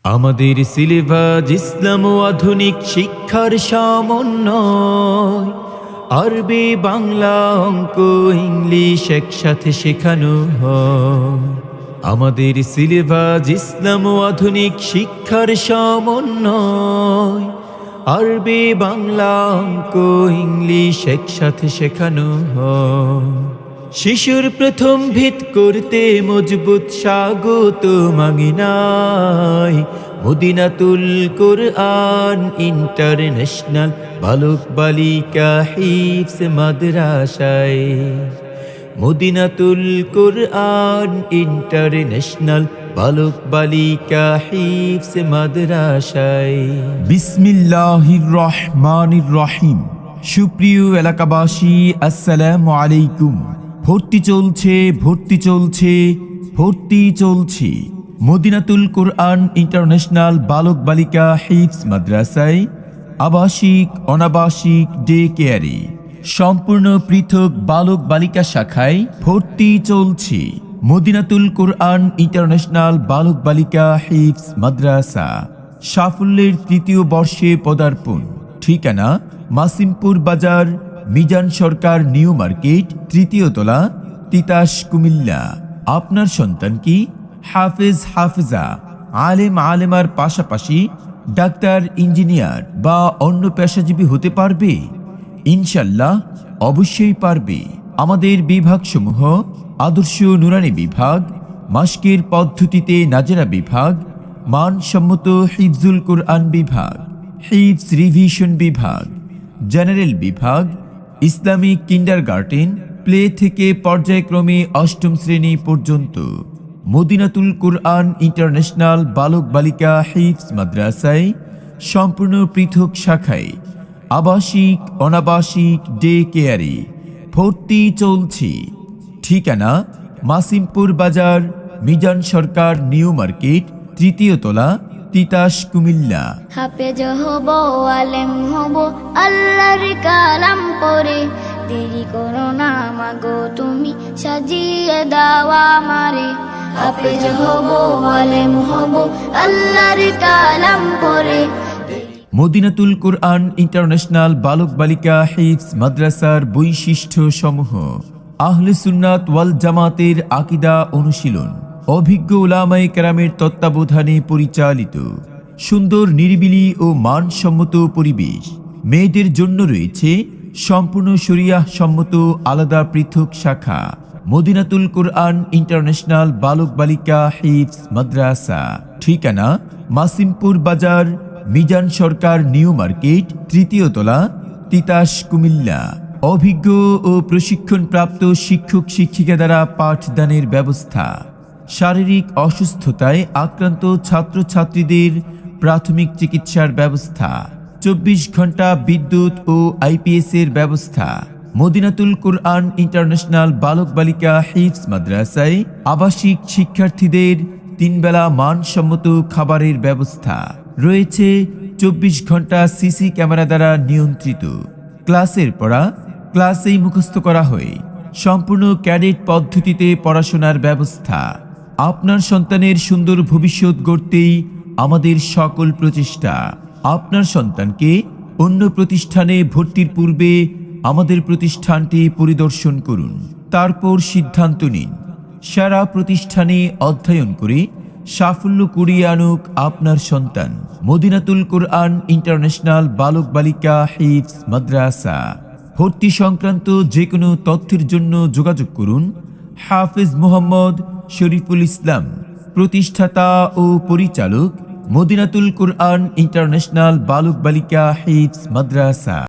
আমাদের সিলেবাস ইসলাম ও আধুনিক শিক্ষার সমন্বয়। আরবি, বাংলা, অঙ্ক, ইংলিশ একসাথে শেখানো হয়। আমাদের সিলেবাস ইসলাম ও আধুনিক শিক্ষার সমন্বয়। আরবি, বাংলা, অঙ্ক, ইংলিশ একসাথে শেখানো হয়। শিশুর প্রথম ভিত করতে মজবুত স্বাগত মাগিনাই মদিনাতুল কুরআন ইন্টারন্যাশনাল বালক বালিকা হিফজ মাদ্রাসায়। মদিনাতুল কুরআন ইন্টারন্যাশনাল বালক বালিকা হিফজ মাদ্রাসায়। বিসমিল্লাহির রহমানির রহিম। সুপ্রিয় এলাকাবাসী, আসসালামু আলাইকুম। ভর্তি চলছে মদিনাতুল কুরআন ইন্টারন্যাশনাল বালক বালিকা হিফজ মাদ্রাসায়, আবাসিক অনাবাসিক ডে কেয়ারে সম্পূর্ণ পৃথক বালক বালিকা শাখায় ভর্তি চলছে। মদিনাতুল কুরআন ইন্টারন্যাশনাল বালক বালিকা হিফজ মাদ্রাসা সাফল্যের তৃতীয় বর্ষে পদার্পণ। ঠিকানা মাসিমপুর বাজার, মিজান সরকার নিউ মার্কেট, তৃতীয় তলা, তিতাস, কুমিল্লা। আপনার সন্তান কি হাফেজ হাফেজা, আলেম আলেমার পাশাপাশি ডাক্তার, ইঞ্জিনিয়ার বা অন্য পেশাজীবী হতে পারবে? ইনশাল্লাহ অবশ্যই পারবে। আমাদের বিভাগসমূহ: আদর্শ নুরানি বিভাগ, মাসকের পদ্ধতিতে নাজেরা বিভাগ, মানসম্মত হিফজুল কুরআন বিভাগ, হিফজ রিভিশন বিভাগ, জেনারেল বিভাগ, ইসলামিক কিন্ডারগার্টেন প্লে থেকে পর্যায়ক্রমে অষ্টম শ্রেণী পর্যন্ত। মদিনাতুল কুরআন ইন্টারন্যাশনাল বালক বালিকা হিফজ মাদ্রাসায় সম্পূর্ণ পৃথক শাখায় আবাসিক অনাবাসিক ডে কেয়ারে ভর্তি চলছে। ঠিকানা মাসিমপুর বাজার, মিজান সরকার নিউ মার্কেট, তৃতীয় তলা, তিতাস, কুমিল্লা। হাফেজ হব, আলেম হব, আল্লাহর কালাম পড়ে। দেরি করো না মাগো তুমি, সাজিয়ে দাও আমারে। হাফেজ হব, আলেম হব, আল্লাহর কালাম পড়ে। মদিনাতুল কুরআন ইন্টারন্যাশনাল বালক বালিকা হিফজ মাদ্রাসার বৈশিষ্ট্য সমূহ: আহলে সুন্নাত ওয়াল জামাতের আকীদা অনুশীলন, অভিজ্ঞ উলামায়ে কেরামের তত্ত্বাবধানে পরিচালিত, সুন্দর নিরিবিলি ও মানসম্মত পরিবেশ। মেয়েদের জন্য রয়েছে সম্পূর্ণ শরিয়াহ সম্মত আলাদা পৃথক শাখা। মদিনাতুল কুরআন ইন্টারন্যাশনাল বালক বালিকা হিফজ মাদ্রাসা। ঠিকানা মাসিমপুর বাজার, মিজান সরকার নিউ মার্কেট, তৃতীয় তলা, তিতাস, কুমিল্লা। অভিজ্ঞ ও প্রশিক্ষণপ্রাপ্ত শিক্ষক শিক্ষিকা দ্বারা পাঠদানের ব্যবস্থা। শারীরিক অসুস্থতায় আক্রান্ত ছাত্রছাত্রীদের প্রাথমিক চিকিৎসার ব্যবস্থা। 24 ঘন্টা বিদ্যুৎ ও আইপিএস এর ব্যবস্থা। মদিনাতুল কুরআন ইন্টারন্যাশনাল বালক বালিকা হিফজ মাদ্রাসায় আবাসিক শিক্ষার্থীদের 3 বেলা মানসম্মত খাবারের ব্যবস্থা রয়েছে। 24 ঘন্টা সিসি ক্যামেরা দ্বারা নিয়ন্ত্রিত। ক্লাসের পড়া ক্লাসেই মুখস্থ করা হয়। সম্পূর্ণ ক্যাডেট পদ্ধতিতে পড়াশোনার ব্যবস্থা। আপনার সন্তানের সুন্দর ভবিষ্যৎ গড়তেই আমাদের সকল প্রচেষ্টা। আপনার সন্তানকে অন্য প্রতিষ্ঠানে ভর্তির পূর্বে আমাদের প্রতিষ্ঠানটি পরিদর্শন করুন, তারপর সিদ্ধান্ত নিন। সারা প্রতিষ্ঠানে অধ্যয়ন করে সাফল্য কুড়িয়ে আনুক আপনার সন্তান। মদিনাতুল কুরআন ইন্টারন্যাশনাল বালক বালিকা হিফজ মাদ্রাসা। ভর্তি সংক্রান্ত যে কোনো তথ্যের জন্য যোগাযোগ করুন হাফেজ মোহাম্মদ শরীফুল ইসলাম, প্রতিষ্ঠাতা ও পরিচালক, মদিনাতুল কুরআন ইন্টারন্যাশনাল বালক বালিকা হিফজ মাদ্রাসা।